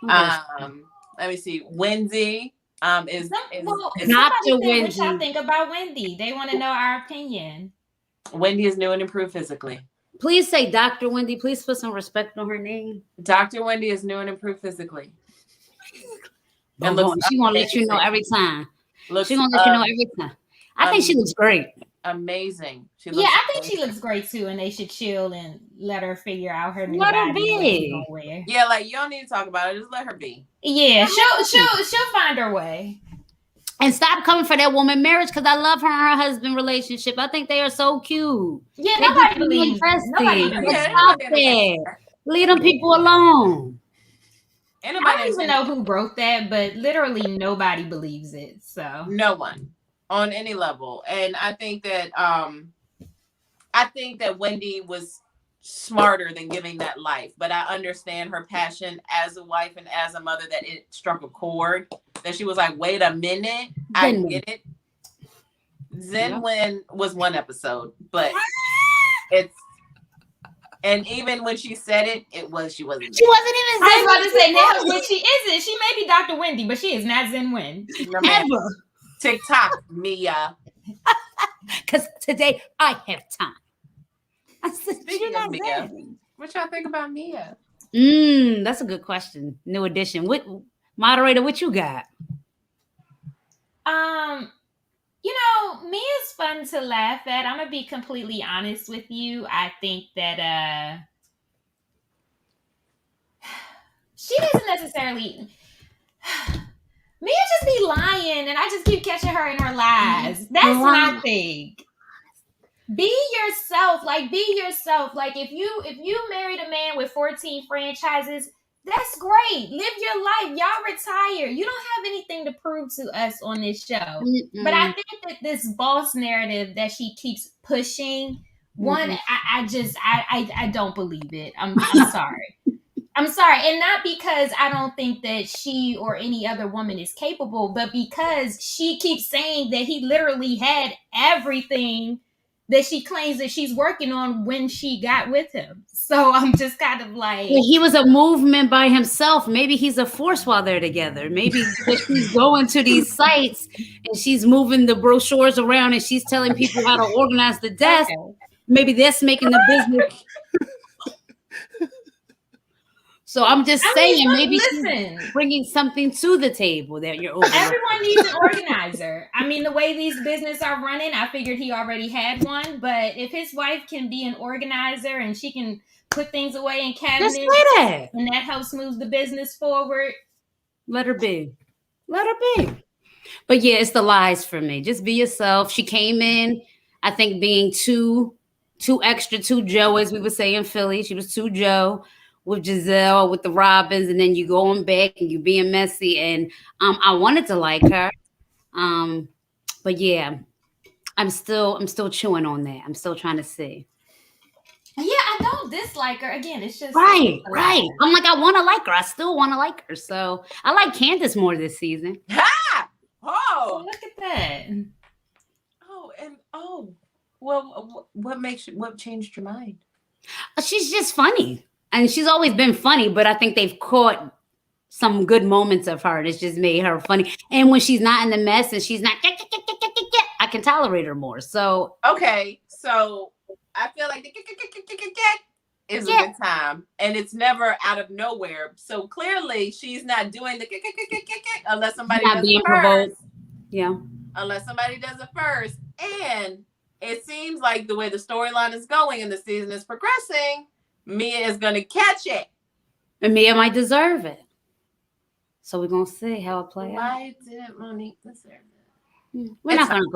Let me see. Wendy is not to Wendy. What y'all think about Wendy? They want to know our opinion. Wendy is new and improved physically. Please say Dr. Wendy. Please put some respect on her name. Dr. Wendy is new and improved physically. And she gonna let you know every time. She's gonna let you know every time. I think she looks great. amazing. I think she looks great too, and they should chill and let her figure out her new Let her body, what she be. gonna wear. Yeah, like you don't need to talk about it. Just let her be. Yeah, she'll find her way. And stop coming for that woman marriage, because I love her and her husband relationship. I think they are so cute. Yeah, They nobody believes Stop that. Leave them people alone. I don't even know who wrote that, but literally nobody believes it. So no one on any level. And I think that Wendy was smarter than giving that life, but I understand her passion as a wife and as a mother, that it struck a chord, that she was like, wait a minute, I get it. Zen was one episode, but it's, and even when she said it, she wasn't even Zen. I was about to say now when she isn't, she may be Dr. Wendy, but she is not Zen Wen. No, ever. TikTok, Mia. Because today I have time. I said, speaking of Mia, what y'all think about Mia? That's a good question. New edition. What moderator? What you got? Mia's fun to laugh at. I'm gonna be completely honest with you. I think that she doesn't necessarily. Mia just be lying, and I just keep catching her in her lies. That's my thing. Be yourself. Like, be yourself. Like, if you married a man with 14 franchises, that's great. Live your life. Y'all retire. You don't have anything to prove to us on this show. Mm-mm. But I think that this boss narrative that she keeps pushing, I don't believe it. I'm sorry. I'm sorry. And not because I don't think that she or any other woman is capable, but because she keeps saying that he literally had everything that she claims that she's working on when she got with him. So I'm just kind of like... He was a movement by himself. Maybe he's a force while they're together. Maybe she's going to these sites and she's moving the brochures around and she's telling people how to organize the desk. Okay. Maybe that's making the business... So I'm just saying, maybe she's bringing something to the table that you're over. Everyone needs an organizer. I mean, the way these businesses are running, I figured he already had one. But if his wife can be an organizer and she can put things away in cabinets, and that helps move the business forward, let her be. Let her be. But yeah, it's the lies for me. Just be yourself. She came in, I think, being too extra, too Joe, as we would say in Philly. She was too Joe. With Giselle, with the Robins, and then you going back and you being messy. And I wanted to like her. But yeah, I'm still chewing on that. I'm still trying to see. Yeah, I don't dislike her. Again, it's just right. I'm like, I want to like her. I still want to like her. So I like Candace more this season. Ha! Oh, look at that. Well, what changed your mind? She's just funny. And she's always been funny, but I think they've caught some good moments of her. It's just made her funny. And when she's not in the mess and she's not, I can tolerate her more. So okay, so I feel like the is a good time, and it's never out of nowhere. So clearly, she's not doing the unless somebody does it first. Yeah, unless somebody does it first. And it seems like the way the storyline is going and the season is progressing, Mia is going to catch it. And Mia might deserve it. So we're going to see how it plays out. Why didn't Monique deserve it? We're not going to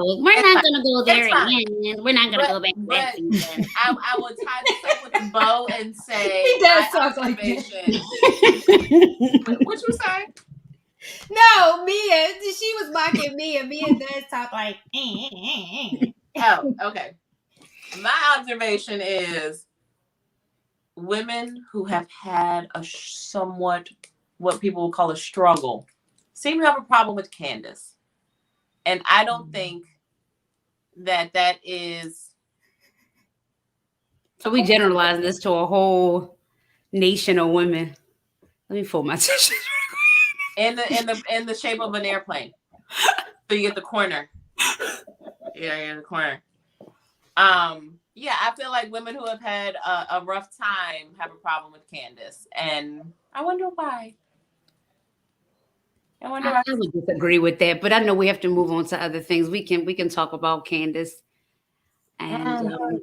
go there again. We're not going to go back to that season. I will tie this up with a bow and say... He does talk like that. What you say? No, Mia. She was mocking Mia. Mia does talk like... Oh, okay. My observation is... women who have had a somewhat what people would call a struggle seem to have a problem with Candace. And I don't think that is... So we generalize this to a whole nation of women. Let me fold my tissues. In the shape of an airplane. So you get the corner. Yeah, you're in the corner. Yeah, I feel like women who have had a rough time have a problem with Candace, and I wonder why. I would disagree with that, but I know we have to move on to other things. We can talk about Candace. and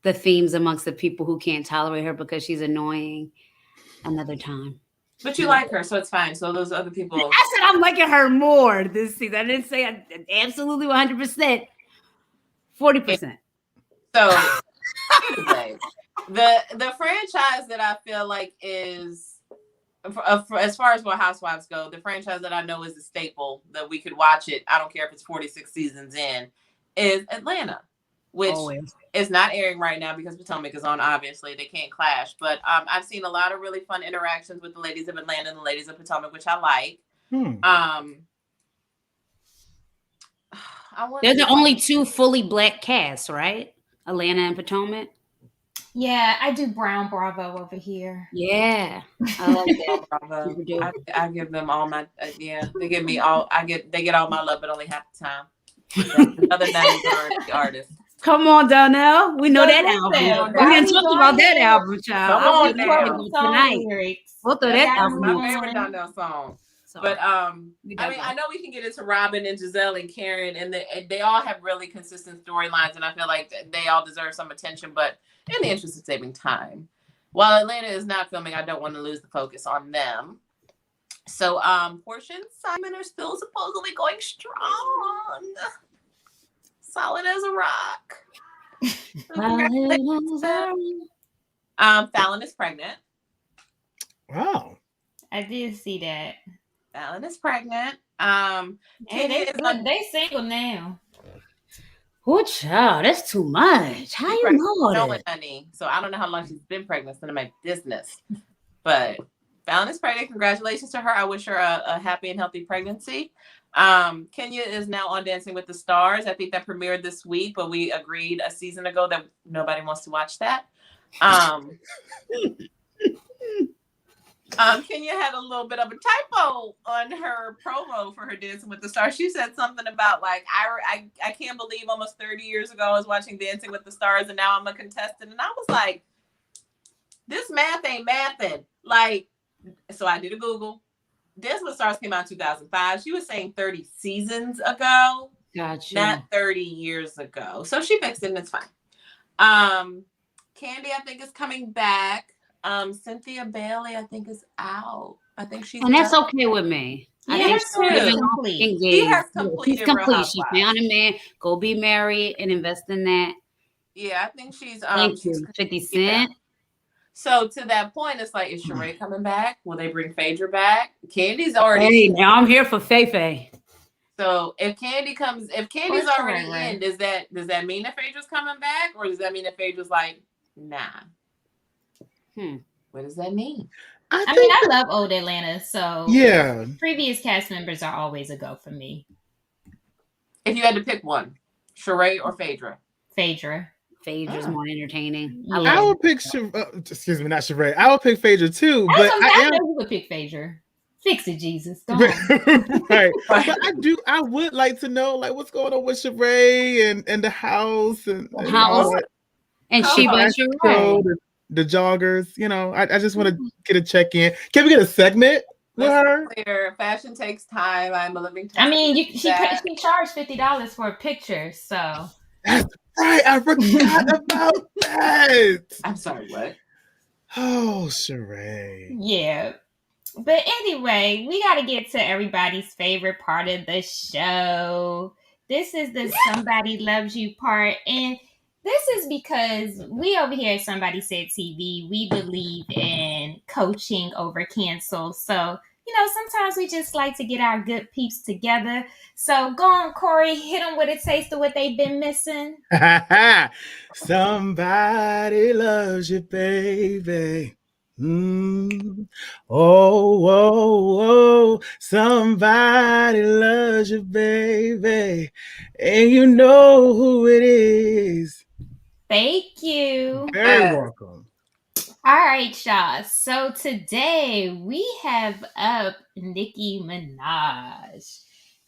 the themes amongst the people who can't tolerate her because she's annoying. Another time. But you like her, so it's fine. So those other people. I said I'm liking her more this season. I didn't say absolutely 100%. 40%. So anyway, the franchise that I feel like is, as far as what Housewives go, the franchise that I know is a staple that we could watch it. I don't care if it's 46 seasons in, is Atlanta, which is not airing right now because Potomac is on. Obviously, they can't clash. But I've seen a lot of really fun interactions with the ladies of Atlanta and the ladies of Potomac, which I like. They're the only two fully black casts, right? Atlanta and Potomac. Yeah, I do Brown Bravo over here. Yeah, I like that. Bravo. I give them all my they give me all they get all my love, but only half the time. Another 90 artist. Come on, Donnell. We know that album. We didn't talk about that album, child. Come on now. Tonight. We'll throw that album. My favorite Donnell song. But I mean, I know we can get into Robin and Giselle and Karen, and they all have really consistent storylines, and I feel like they all deserve some attention. But in the interest of saving time, while Atlanta is not filming, I don't want to lose the focus on them. So Portia and Simon are still supposedly going strong, solid as a rock. Fallon is pregnant. Wow, I did see that. Fallon is pregnant. They single now. Oh, child, that's too much. How you know it, honey? So I don't know how long she's been pregnant. It's none of my business. But Fallon is pregnant. Congratulations to her. I wish her a happy and healthy pregnancy. Kenya is now on Dancing with the Stars. I think that premiered this week, but we agreed a season ago that nobody wants to watch that. Kenya had a little bit of a typo on her promo for her Dancing with the Stars. She said something about like, I can't believe almost 30 years ago I was watching Dancing with the Stars and now I'm a contestant. And I was like, this math ain't mathing. Like, so I did a Google. Dancing with the Stars came out in 2005. She was saying 30 seasons ago. Gotcha. Not 30 years ago. So she fixed it and it's fine. Candy, I think, is coming back. Cynthia Bailey, I think, is out. I think she's and that's okay with me. Yeah, She has completed. She's complete. She found a man. Go be married and invest in that. Yeah, I think she's 50 Cent. So to that point, it's like, is Sheree coming back? Will they bring Phaedra back? Candy's already. Hey, now I'm here for Faye. So if Candy's already in, does that mean that Phaedra's coming back, or does that mean that Phaedra's like, nah? What does that mean? I love old Atlanta, so yeah. Previous cast members are always a go for me. If you had to pick one, Sheree or Phaedra? Phaedra's more entertaining. I would pick excuse me, not Sheree. I would pick Phaedra too, but I know you would pick Phaedra. Fix it, Jesus. Go on. Right. But I would like to know like what's going on with Sheree and the house and Sheba the joggers, you know, I just want to get a check-in. Can we get a segment with her? Clear. Fashion takes time. I'm a living I mean, she charged $50 for a picture, so. That's right. I forgot about that. I'm sorry, what? Oh, Sheree. Yeah. But anyway, we got to get to everybody's favorite part of the show. This is the Somebody Loves You part, and this is because we over here at Somebody Said TV, we believe in coaching over cancel. So, you know, sometimes we just like to get our good peeps together. So go on, Corey, hit them with a taste of what they've been missing. Somebody loves you, baby. Oh, somebody loves you, baby. And you know who it is. Thank you. Very welcome. All right, y'all. So today we have up Nicki Minaj.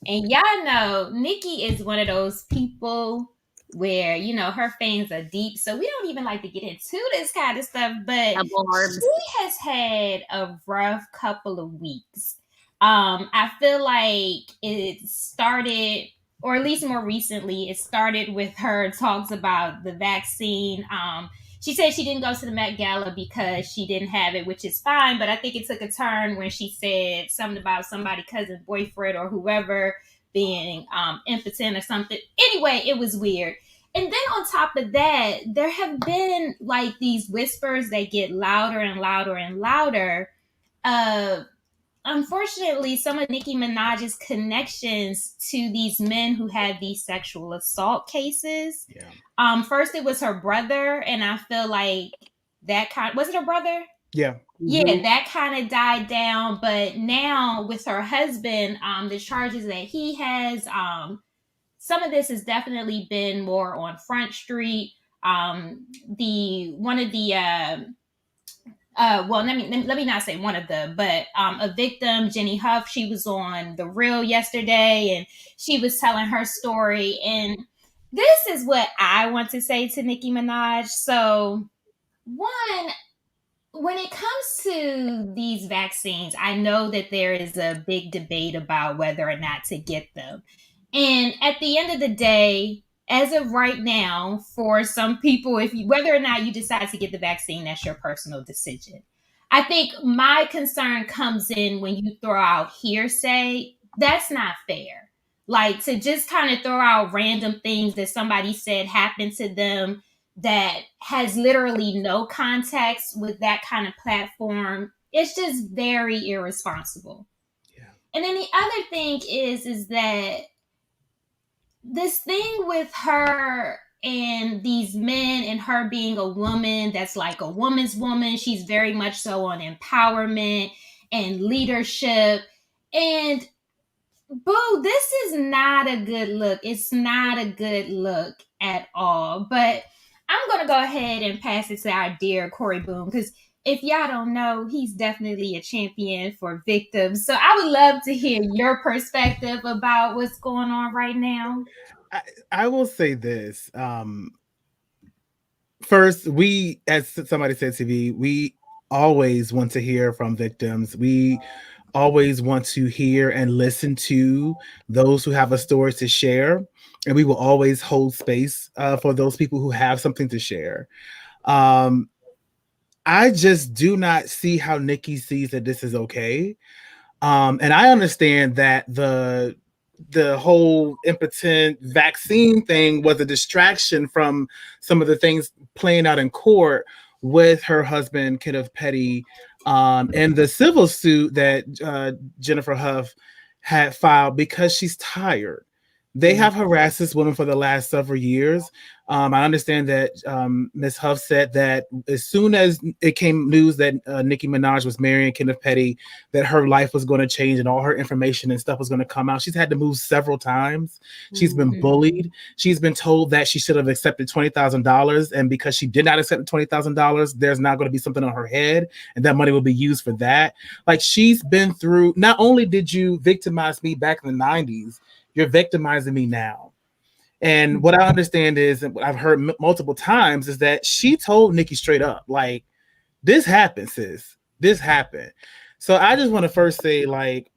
And y'all know Nicki is one of those people where, you know, her fans are deep. So we don't even like to get into this kind of stuff. But she has had a rough couple of weeks. I feel like it started or at least more recently, it started with her talks about the vaccine. She said she didn't go to the Met Gala because she didn't have it, which is fine. But I think it took a turn when she said something about somebody cousin's boyfriend or whoever being impotent or something. Anyway, it was weird. And then on top of that, there have been like these whispers that get louder and louder and louder. Uh, Unfortunately, some of Nicki Minaj's connections to these men who had these sexual assault cases. Yeah. First it was her brother, and I feel like that kind was it her brother? Yeah. Yeah, that kind of died down. But now with her husband, the charges that he has, some of this has definitely been more on Front Street. The one of the well, let me not say one of them, but a victim, Jenny Hough, she was on The Real yesterday, and she was telling her story. And this is what I want to say to Nicki Minaj. So, one, when it comes to these vaccines, I know that there is a big debate about whether or not to get them. And at the end of the day, as of right now, for some people, if you, whether or not you decide to get the vaccine, that's your personal decision. I think my concern comes in when you throw out hearsay. That's not fair. Like to just kind of throw out random things that somebody said happened to them that has literally no context with that kind of platform. It's just very irresponsible. Yeah. And then the other thing is that this thing with her and these men and her being a woman that's like a woman's woman, she's very much so on empowerment and leadership. And boo, this is not a good look. It's not a good look at all. But I'm going to go ahead and pass it to our dear Corey Boom, because if y'all don't know, he's definitely a champion for victims. So I would love to hear your perspective about what's going on right now. I will say this. First, we, as somebody said, TV, we always want to hear from victims. We always want to hear and listen to those who have a story to share. And we will always hold space for those people who have something to share. I just do not see how Nicki sees that this is okay. And I understand that the whole impotent vaccine thing was a distraction from some of the things playing out in court with her husband, Kenneth Petty, and the civil suit that Jennifer Hough had filed because she's tired. They have harassed this woman for the last several years. I understand that Ms. Hough said that as soon as it came news that Nicki Minaj was marrying Kenneth Petty, that her life was going to change and all her information and stuff was going to come out. She's had to move several times. She's been bullied. She's been told that she should have accepted $20,000. And because she did not accept the $20,000, there's now going to be something on her head and that money will be used for that. Like she's been through, not only did you victimize me back in the 90s, you're victimizing me now. And what I understand is, and what I've heard multiple times, is that she told Nicki straight up, like, this happened, sis. This happened. So I just want to first say, like,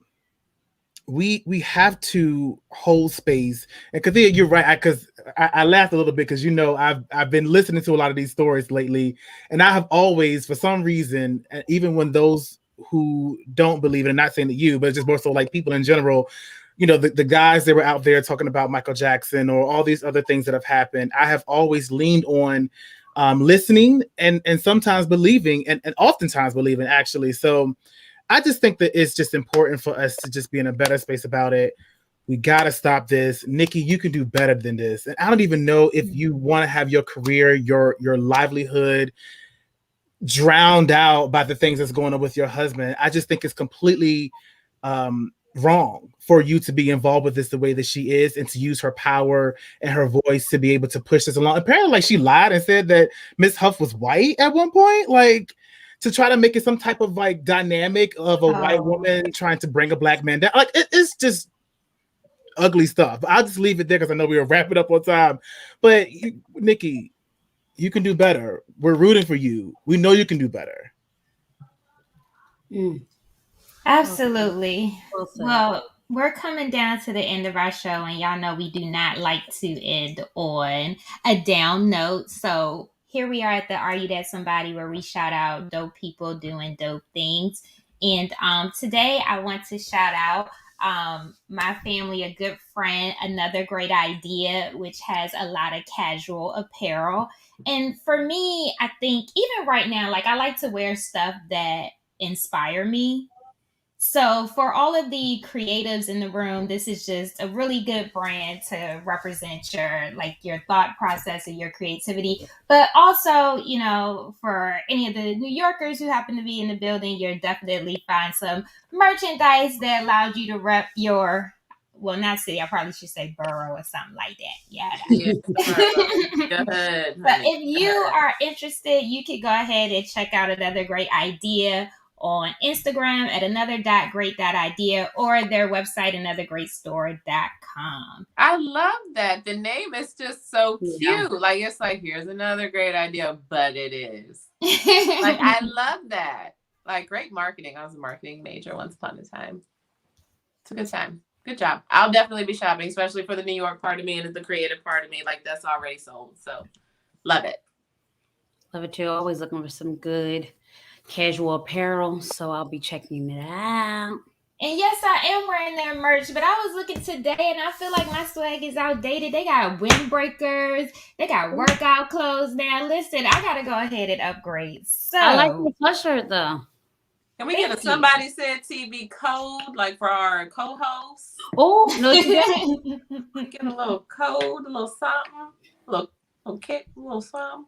we have to hold space. And Kathia, you're right, because I laughed a little bit because I've been listening to a lot of these stories lately, and I have always, for some reason, even when those who don't believe it, and not saying that you, but just more so like people in general, the guys that were out there talking about Michael Jackson or all these other things that have happened, I have always leaned on listening and sometimes believing and oftentimes believing, actually. So I just think that it's just important for us to just be in a better space about it. We got to stop this. Nicki, you can do better than this. And I don't even know if you want to have your career, your livelihood drowned out by the things that's going on with your husband. I just think it's completely wrong for you to be involved with this the way that she is and to use her power and her voice to be able to push this along. Apparently, like, she lied and said that Miss Hough was white at one point, like, to try to make it some type of like dynamic of a white woman trying to bring a black man down. Like, it's just ugly stuff. I'll just leave it there because I know we were wrapping up on time. But Nicki, you can do better. We're rooting for you. We know you can do better. Absolutely. Well, we're coming down to the end of our show, and y'all know we do not like to end on a down note. So here we are at the Are You That Somebody, where we shout out dope people doing dope things. And today I want to shout out my family, a good friend, another great idea, which has a lot of casual apparel. And for me, I think even right now, like I like to wear stuff that inspire me. So, for all of the creatives in the room, this is just a really good brand to represent your thought process and your creativity. But also, for any of the New Yorkers who happen to be in the building, you'll definitely find some merchandise that allows you to rep your, well, not city, I probably should say borough or something like that. Yeah, good. But if you are interested, you can go ahead and check out another great idea on Instagram at another.great.idea or their website, anothergreatstore.com. I love that. The name is just so cute. Like, it's like, here's another great idea, but it is. Like, I love that. Like, great marketing. I was a marketing major once upon a time. It's a good time. Good job. I'll definitely be shopping, especially for the New York part of me and the creative part of me. Like, that's already sold. So, love it. Love it too. Always looking for some good casual apparel, so I'll be checking it out. And yes, I am wearing their merch, but I was looking today and I feel like my swag is outdated. They got windbreakers, they got workout clothes now. Listen, I gotta go ahead and upgrade. So I like the sweatshirt though. Can we get a Somebody Said TV code, like for our co-hosts? Oh, no, get a little code, a little something, a little kick, a little something.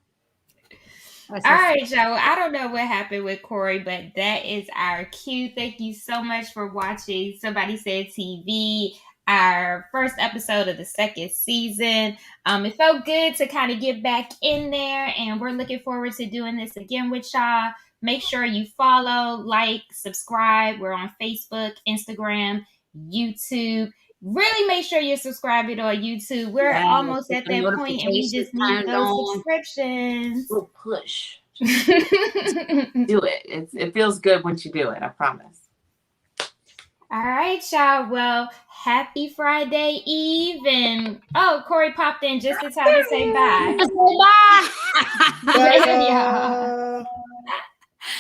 All right, Joe. I don't know what happened with Corey, but that is our cue. Thank you so much for watching Somebody Said TV, our first episode of the second season. It felt good to kind of get back in there, and we're looking forward to doing this again with y'all. Make sure you follow, like, subscribe. We're on Facebook, Instagram, YouTube. Really make sure you're subscribing on YouTube. We're almost at that point, and we just need those subscriptions. We'll push. Do it. It feels good once you do it. I promise. All right, y'all. Well, happy Friday Eve. And Corey popped in just in time to say bye. Bye. Bye, y'all.